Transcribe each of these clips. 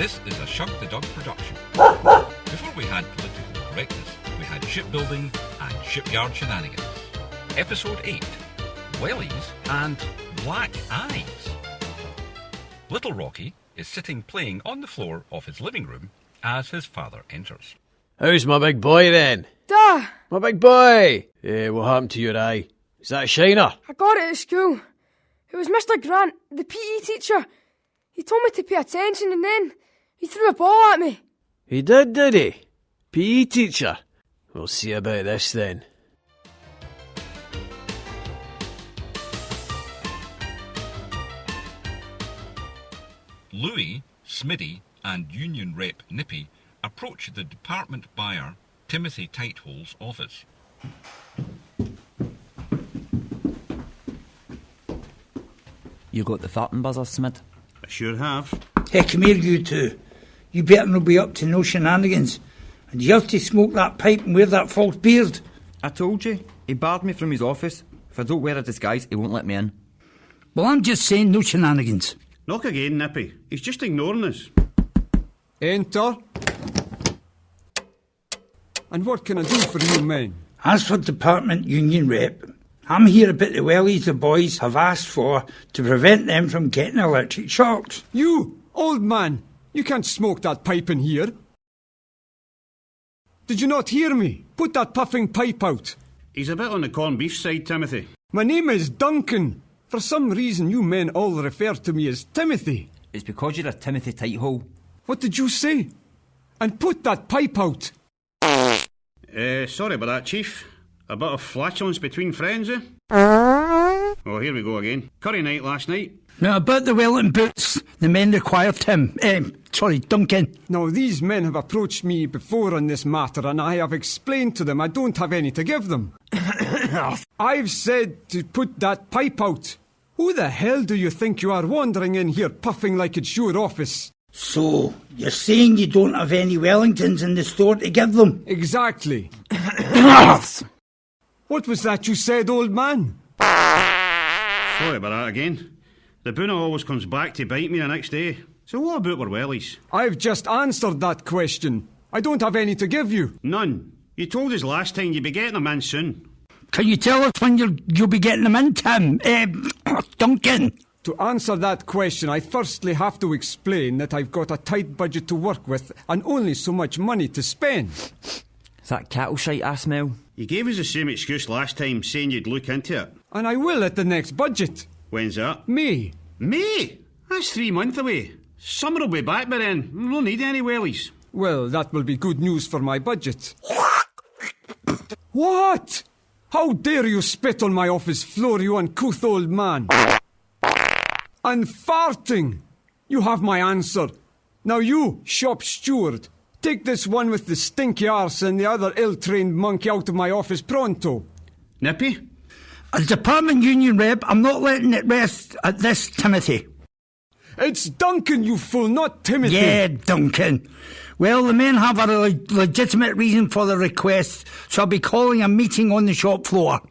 This is a Shug the Dog production. Before we had political correctness, we had shipbuilding and shipyard shenanigans. Episode 8, Wellies and Black Eyes. Little Rocky is sitting playing on the floor of his living room as his father enters. How's my big boy then? Dad! My big boy! What happened to your eye? Is that a shiner? I got it at school. It was Mr. Grant, the PE teacher. He told me to pay attention and then he threw a ball at me. He did he? PE teacher? We'll see about this then. Louis, Smiddy and Union Rep Nippy approach the department buyer Timothy Tighthole's office. You got the farting buzzer, Smid? I sure have. Hey, come here, you two. You better not be up to no shenanigans. And you have to smoke that pipe and wear that false beard. I told you, he barred me from his office. If I don't wear a disguise, he won't let me in. Well, I'm just saying no shenanigans. Knock again, Nippy. He's just ignoring us. Enter. And what can I do for you men? As for Department Union Rep, I'm here about the wellies the boys have asked for to prevent them from getting electric shocks. You, old man, you can't smoke that pipe in here. Did you not hear me? Put that puffing pipe out. He's a bit on the corned beef side, Timothy. My name is Duncan. For some reason you men all refer to me as Timothy. It's because you're a Timothy Tighthole. What did you say? And put that pipe out. Sorry about that, Chief. A bit of flatulence between friends, eh? Oh, here we go again. Curry night last night. Now, about the Wellington boots, the men require Duncan. Now, these men have approached me before on this matter, and I have explained to them I don't have any to give them. I've said to put that pipe out. Who the hell do you think you are wandering in here puffing like it's your office? So, you're saying you don't have any Wellingtons in the store to give them? Exactly. What was that you said, old man? Sorry about that again. The boona always comes back to bite me the next day. So what about our wellies? I've just answered that question. I don't have any to give you. None. You told us last time you'd be getting them in soon. Can you tell us when you'll be getting them in, Tim? Duncan? To answer that question, I firstly have to explain that I've got a tight budget to work with and only so much money to spend. Is that cattle shite I smell? You gave us the same excuse last time, saying you'd look into it. And I will at the next budget. When's that? May. May? That's 3 months away. Summer will be back by then. We'll not need any wellies. Well, that will be good news for my budget. What? How dare you spit on my office floor, you uncouth old man? And farting! You have my answer. Now you, shop steward, take this one with the stinky arse and the other ill-trained monkey out of my office pronto. Nippy? As Department Union Rep, I'm not letting it rest at this, Timothy. It's Duncan, you fool, not Timothy. Yeah, Duncan. Well, the men have a legitimate reason for the request, so I'll be calling a meeting on the shop floor.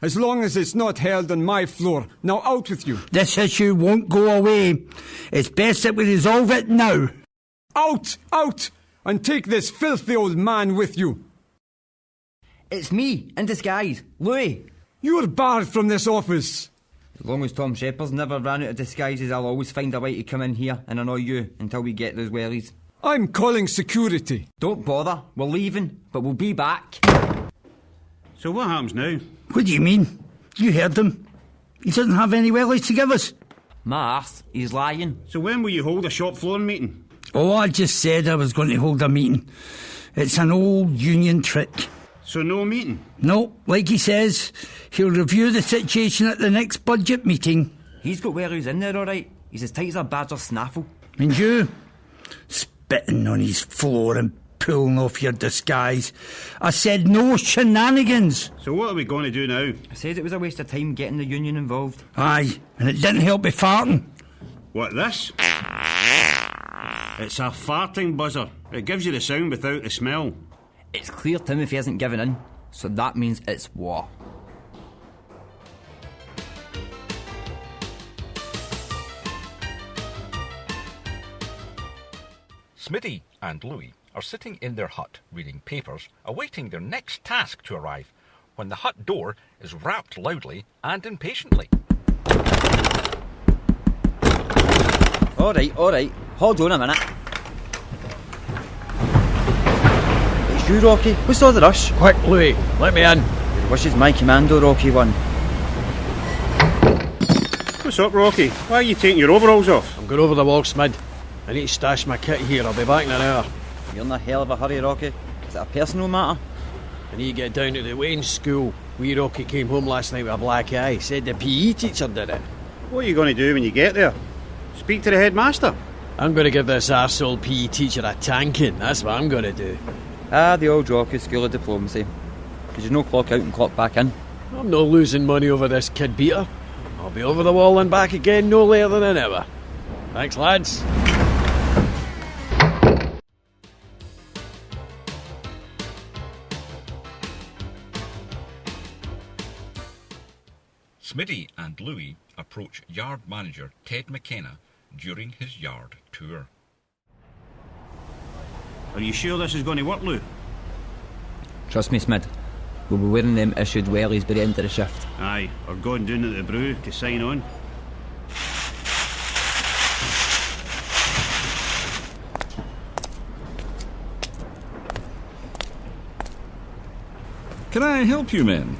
As long as it's not held on my floor. Now out with you. This issue won't go away. It's best that we resolve it now. Out! Out! And take this filthy old man with you. It's me, in disguise, Louis. You're barred from this office. As long as Tom Shepherd's never ran out of disguises, I'll always find a way to come in here and annoy you until we get those wellies. I'm calling security. Don't bother, we're leaving, but we'll be back. So what happens now? What do you mean? You heard him. He doesn't have any wellies to give us. My arse, he's lying. So when will you hold a shop floor meeting? Oh, I just said I was going to hold a meeting. It's an old union trick. So no meeting? No, like he says, he'll review the situation at the next budget meeting. He's got wellies in there, alright. He's as tight as a badger snaffle. And you, spitting on his floor and pulling off your disguise. I said no shenanigans. So what are we going to do now? I said it was a waste of time getting the union involved. Aye, and it didn't help me farting. What, this? It's a farting buzzer. It gives you the sound without the smell. It's clear Timothy hasn't given in, so that means it's war. Smitty and Louis are sitting in their hut reading papers, awaiting their next task to arrive, when the hut door is rapped loudly and impatiently. All right. Hold on a minute. It's you, Rocky. What's all the rush? Quick, Louis, let me in. Wishes my commando, Rocky 1. What's up, Rocky? Why are you taking your overalls off? I'm going over the wall, Smid. I need to stash my kit here. I'll be back in an hour. You're in a hell of a hurry, Rocky. Is it a personal matter? I need to get down to the Wayne school. Wee Rocky came home last night with a black eye. Said the PE teacher did it. What are you going to do when you get there? Speak to the headmaster? I'm going to give this arsehole PE teacher a tanking. That's what I'm going to do. The old Rocky School of Diplomacy. Because you know clock out and clock back in. I'm not losing money over this kid beater. I'll be over the wall and back again no later than an hour. Thanks, lads. Smitty and Louis approach yard manager Ted McKenna during his yard tour. Are you sure this is going to work, Lou? Trust me, Smid. We'll be wearing them issued wellies by the end of the shift. Aye, or going down to the brew to sign on. Can I help you, men?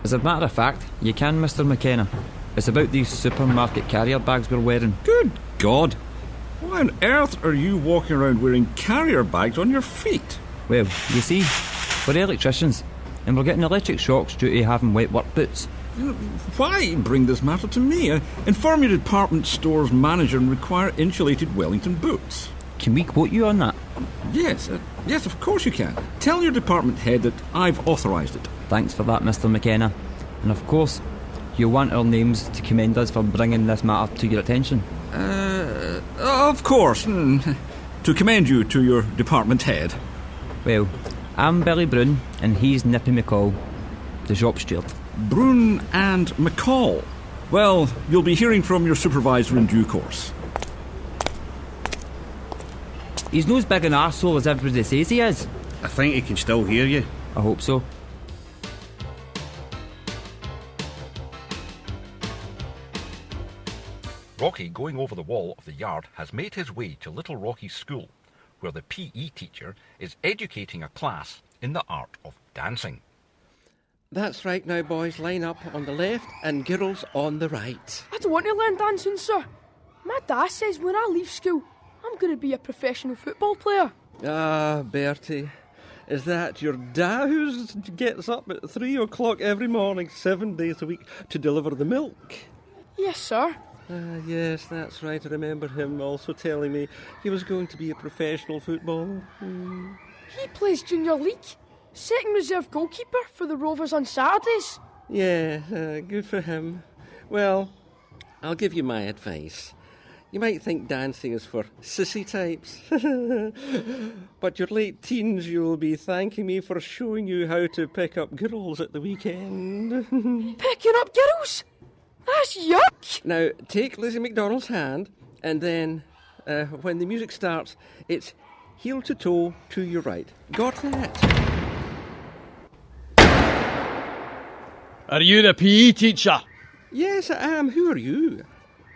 As a matter of fact, you can, Mr. McKenna. It's about these supermarket carrier bags we're wearing. Good God! Why on earth are you walking around wearing carrier bags on your feet? Well, you see, we're electricians, and we're getting electric shocks due to having wet work boots. Why bring this matter to me? Inform your department store's manager and require insulated Wellington boots. Can we quote you on that? Yes, of course you can. Tell your department head that I've authorised it. Thanks for that, Mr. McKenna. And of course, you want our names to commend us for bringing this matter to your attention. Of course. To commend you to your department head. Well, I'm Billy Brune, and he's Nippy McCall, the shop steward. Brune and McCall. Well, you'll be hearing from your supervisor in due course. He's no as big an arsehole as everybody says he is. I think he can still hear you. I hope so. Rocky, going over the wall of the yard, has made his way to Little Rocky's school, where the PE teacher is educating a class in the art of dancing. That's right now, boys. Line up on the left and girls on the right. I don't want to learn dancing, sir. My dad says when I leave school, I'm going to be a professional football player. Ah, Bertie. Is that your dad who gets up at 3 o'clock every morning, 7 days a week, to deliver the milk? Yes, sir. Yes, that's right. I remember him also telling me he was going to be a professional footballer. He plays junior league. Second reserve goalkeeper for the Rovers on Saturdays. Yeah, good for him. Well, I'll give you my advice. You might think dancing is for sissy types. But your late teens, you'll be thanking me for showing you how to pick up girls at the weekend. Picking up girls? That's yuck! Now, take Lizzie McDonald's hand, and then, when the music starts, it's heel to toe to your right. Got that? Are you the PE teacher? Yes, I am. Who are you?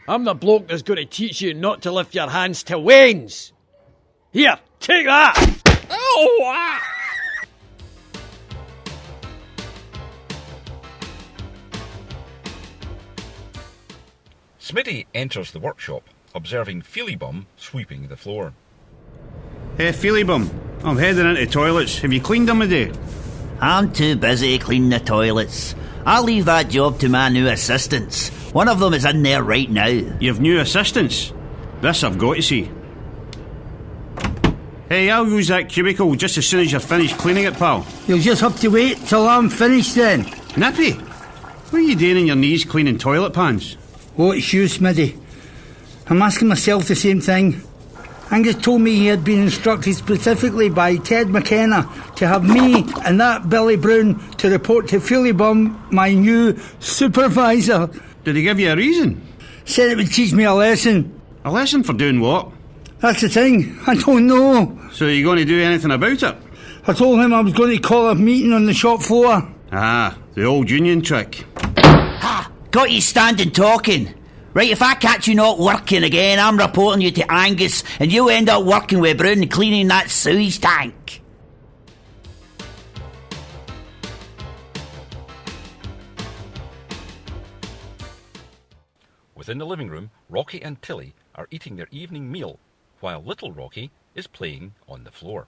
I'm the bloke that's going to teach you not to lift your hands to Wayne's. Here, take that! Oh! Smitty enters the workshop, observing Feelybum sweeping the floor. Hey, Feelybum, I'm heading into toilets. Have you cleaned them today? I'm too busy cleaning the toilets. I'll leave that job to my new assistants. One of them is in there right now. You've new assistants? This I've got to see. Hey, I'll use that cubicle just as soon as you're finished cleaning it, pal. You'll just have to wait till I'm finished then. Nippy, what are you doing on your knees cleaning toilet pans? Oh, it's you, Smitty. I'm asking myself the same thing. Angus told me he had been instructed specifically by Ted McKenna to have me and that Billy Brune to report to Feelybum, my new supervisor. Did he give you a reason? Said it would teach me a lesson. A lesson for doing what? That's the thing. I don't know. So you going to do anything about it? I told him I was going to call a meeting on the shop floor. Ah, the old union trick. Ha! Got you standing talking. Right, if I catch you not working again, I'm reporting you to Angus, and you end up working with Brown cleaning that sewage tank. Within the living room, Rocky and Tilly are eating their evening meal, while little Rocky is playing on the floor.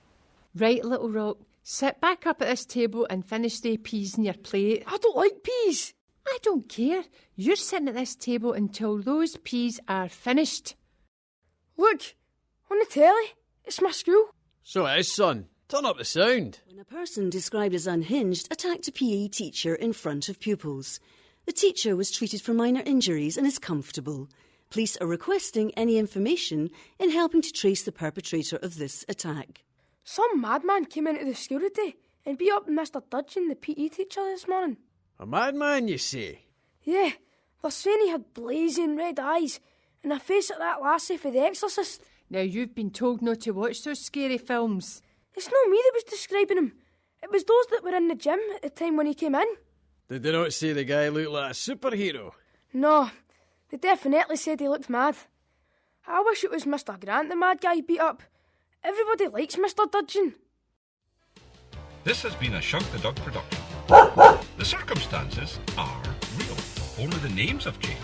Right, little Rock, sit back up at this table and finish the peas in your plate. I don't like peas. I don't care. You're sitting at this table until those peas are finished. Look, on the telly, it's my school. So it is, son. Turn up the sound. When a person described as unhinged attacked a PE teacher in front of pupils. The teacher was treated for minor injuries and is comfortable. Police are requesting any information in helping to trace the perpetrator of this attack. Some madman came into the school today and beat up Mr. Dudgeon, the PE teacher, this morning. A madman, you say? Yeah, they're saying he had blazing red eyes and a face like that lassie for The Exorcist. Now, you've been told not to watch those scary films. It's not me that was describing him. It was those that were in the gym at the time when he came in. Did they not say the guy looked like a superhero? No, they definitely said he looked mad. I wish it was Mr. Grant, the mad guy, beat up. Everybody likes Mr. Dudgeon. This has been a Shug the Dog production. The circumstances are real, only the names have changed.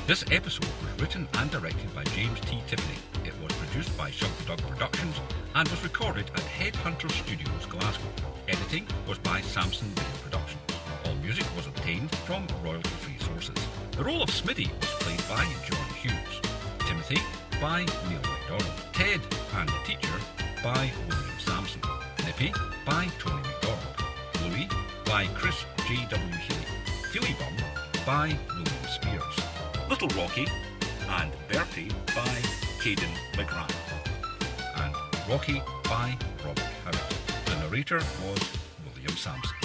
This episode was written and directed by James T. Tiffoney. It was produced by Shug the Dog Productions and was recorded at HEADHUBTERS Studios Glasgow. Editing was by Samson Productions. All music was obtained from royalty-free sources. The role of Smitty was played by John Hughes. Timothy by Neil MacDonald. Ted and the teacher by William Samson. Nippy by Tony MacDonald. Louis by Chris J.W. Healy. Philibum by William Spears. Little Rocky and Bertie by Caden McGrath. And Rocky by Robert Howard. The narrator was William Samson.